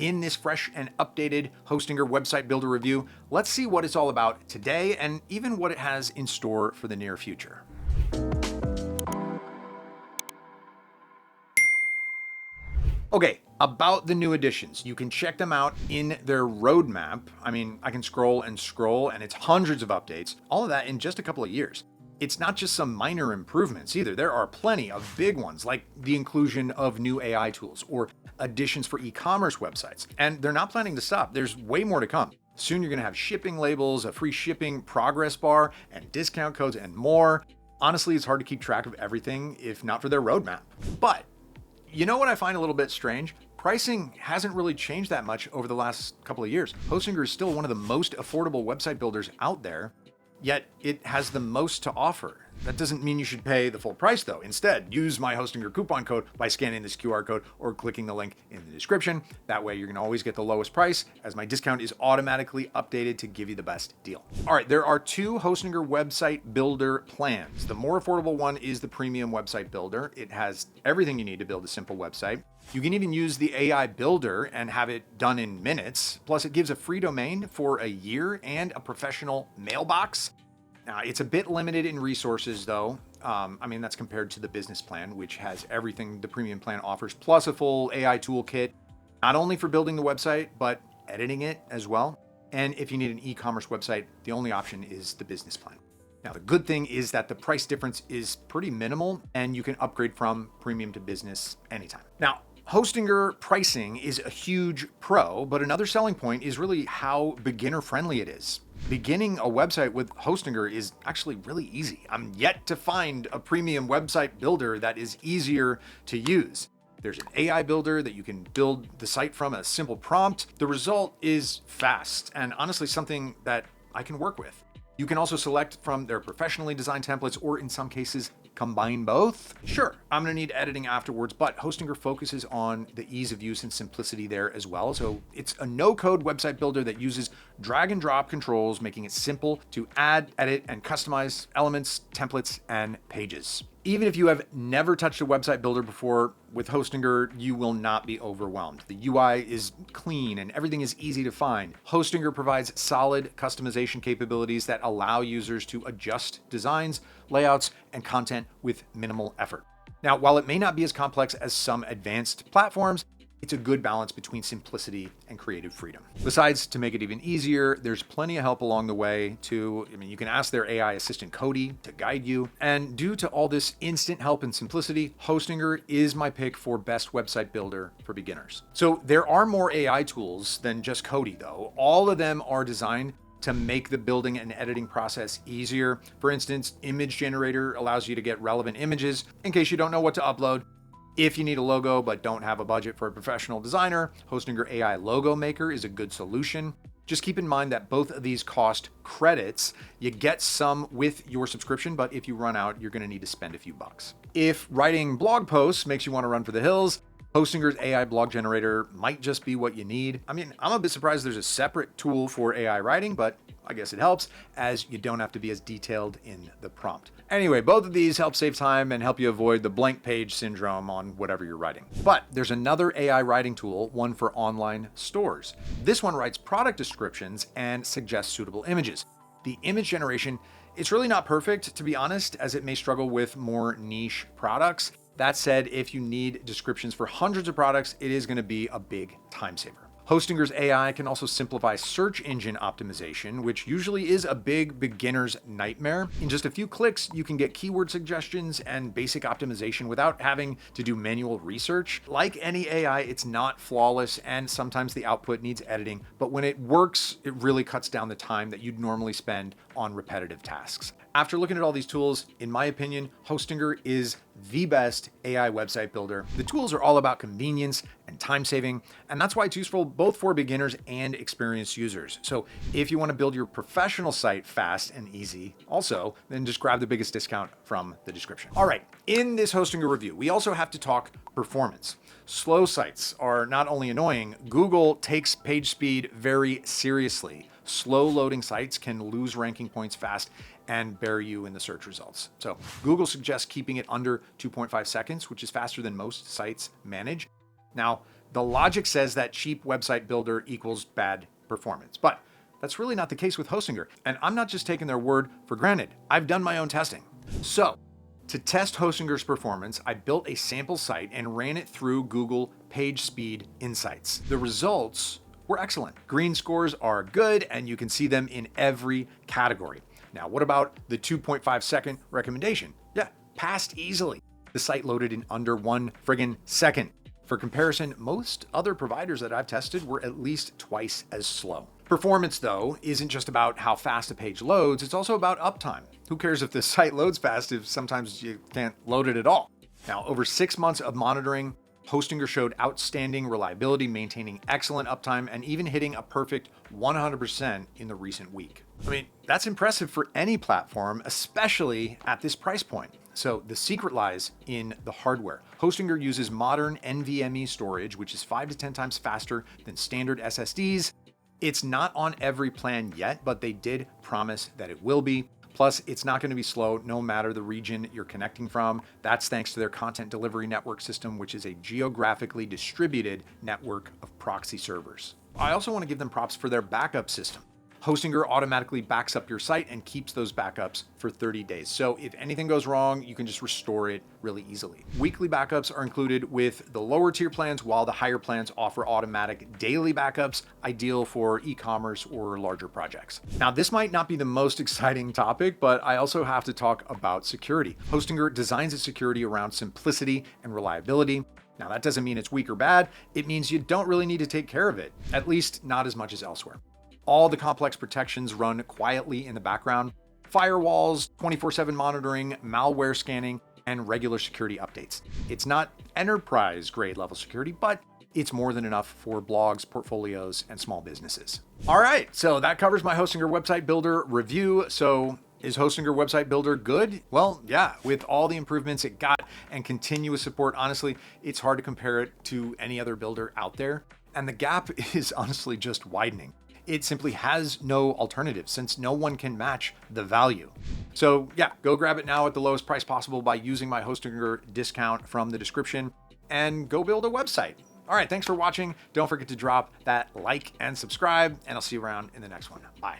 In this fresh and updated Hostinger website builder review, let's see what it's all about today and even what it has in store for the near future. Okay, about the new additions. You can check them out in their roadmap. I mean, I can scroll and it's hundreds of updates, all of that in just a couple of years. It's not just some minor improvements either. There are plenty of big ones, like the inclusion of new AI tools or additions for e-commerce websites. And they're not planning to stop. There's way more to come. Soon you're gonna have shipping labels, a free shipping progress bar, and discount codes and more. Honestly, it's hard to keep track of everything if not for their roadmap. But you know what I find a little bit strange? Pricing hasn't really changed that much over the last couple of years. Hostinger is still one of the most affordable website builders out there, yet it has the most to offer. That doesn't mean you should pay the full price though. Instead, use my Hostinger coupon code by scanning this QR code or clicking the link in the description. That way you're gonna always get the lowest price, as my discount is automatically updated to give you the best deal. All right, there are two Hostinger website builder plans. The more affordable one is the premium website builder. It has everything you need to build a simple website. You can even use the AI builder and have it done in minutes. Plus it gives a free domain for a year and a professional mailbox. Now, it's a bit limited in resources though. That's compared to the business plan, which has everything the premium plan offers, plus a full AI toolkit, not only for building the website, but editing it as well. And if you need an e-commerce website, the only option is the business plan. Now, the good thing is that the price difference is pretty minimal and you can upgrade from premium to business anytime. Now, Hostinger pricing is a huge pro, but another selling point is really how beginner friendly it is. Beginning a website with Hostinger is actually really easy. I'm yet to find a premium website builder that is easier to use. There's an AI builder that you can build the site from a simple prompt. The result is fast and honestly something that I can work with. You can also select from their professionally designed templates, or in some cases, combine both. Sure, I'm gonna need editing afterwards, but Hostinger focuses on the ease of use and simplicity there as well. So it's a no-code website builder that uses drag and drop controls, making it simple to add, edit, and customize elements, templates, and pages. Even if you have never touched a website builder before, with Hostinger, you will not be overwhelmed. The UI is clean and everything is easy to find. Hostinger provides solid customization capabilities that allow users to adjust designs, layouts, and content with minimal effort. Now, while it may not be as complex as some advanced platforms, it's a good balance between simplicity and creative freedom. Besides, to make it even easier, there's plenty of help along the way too. You can ask their AI assistant Cody to guide you. And due to all this instant help and simplicity, Hostinger is my pick for best website builder for beginners. So there are more AI tools than just Cody though. All of them are designed to make the building and editing process easier. For instance, Image Generator allows you to get relevant images in case you don't know what to upload. If you need a logo but don't have a budget for a professional designer, Hostinger AI Logo Maker is a good solution. Just keep in mind that both of these cost credits. You get some with your subscription, but if you run out, you're gonna need to spend a few bucks. If writing blog posts makes you wanna run for the hills, Hostinger's AI blog generator might just be what you need. I'm a bit surprised there's a separate tool for AI writing, but I guess it helps as you don't have to be as detailed in the prompt. Anyway, both of these help save time and help you avoid the blank page syndrome on whatever you're writing. But there's another AI writing tool, one for online stores. This one writes product descriptions and suggests suitable images. The image generation, it's really not perfect, to be honest, as it may struggle with more niche products. That said, if you need descriptions for hundreds of products, it is going to be a big time saver. Hostinger's AI can also simplify search engine optimization, which usually is a big beginner's nightmare. In just a few clicks, you can get keyword suggestions and basic optimization without having to do manual research. Like any AI, it's not flawless and sometimes the output needs editing, but when it works, it really cuts down the time that you'd normally spend on repetitive tasks. After looking at all these tools, in my opinion, Hostinger is the best AI website builder. The tools are all about convenience and time saving, and that's why it's useful both for beginners and experienced users. So if you want to build your professional site fast and easy, also, then just grab the biggest discount from the description. All right, in this Hostinger review, we also have to talk performance. Slow sites are not only annoying, Google takes page speed very seriously. Slow loading sites can lose ranking points fast and bury you in the search results. So Google suggests keeping it under 2.5 seconds, which is faster than most sites manage. Now, The logic says that cheap website builder equals bad performance, but that's really not the case with Hostinger. And I'm not just taking their word for granted. I've done my own testing. So, to test Hostinger's performance, I built a sample site and ran it through Google PageSpeed Insights. The results were excellent. Green scores are good, and you can see them in every category. Now, what about the 2.5 second recommendation? Yeah, passed easily. The site loaded in under 1 friggin' second. For comparison, most other providers that I've tested were at least twice as slow. Performance, though, isn't just about how fast a page loads, it's also about uptime. Who cares if the site loads fast if sometimes you can't load it at all? Now, over 6 months of monitoring, Hostinger showed outstanding reliability, maintaining excellent uptime, and even hitting a perfect 100% in the recent week. I mean, that's impressive for any platform, especially at this price point. So the secret lies in the hardware. Hostinger uses modern NVMe storage, which is 5 to 10 times faster than standard SSDs. It's not on every plan yet, but they did promise that it will be. Plus, it's not going to be slow no matter the region you're connecting from. That's thanks to their content delivery network system, which is a geographically distributed network of proxy servers. I also want to give them props for their backup system. Hostinger automatically backs up your site and keeps those backups for 30 days. So if anything goes wrong, you can just restore it really easily. Weekly backups are included with the lower tier plans, while the higher plans offer automatic daily backups, ideal for e-commerce or larger projects. Now, this might not be the most exciting topic, but I also have to talk about security. Hostinger designs its security around simplicity and reliability. Now, that doesn't mean it's weak or bad. It means you don't really need to take care of it, at least not as much as elsewhere. All the complex protections run quietly in the background. Firewalls, 24/7 monitoring, malware scanning, and regular security updates. It's not enterprise grade level security, but it's more than enough for blogs, portfolios, and small businesses. All right, so that covers my Hostinger website builder review. So is Hostinger website builder good? Well, yeah, with all the improvements it got and continuous support, honestly, it's hard to compare it to any other builder out there. And the gap is honestly just widening. It simply has no alternative since no one can match the value. So yeah, go grab it now at the lowest price possible by using my Hostinger discount from the description and go build a website. All right, thanks for watching. Don't forget to drop that like and subscribe, and I'll see you around in the next one. Bye.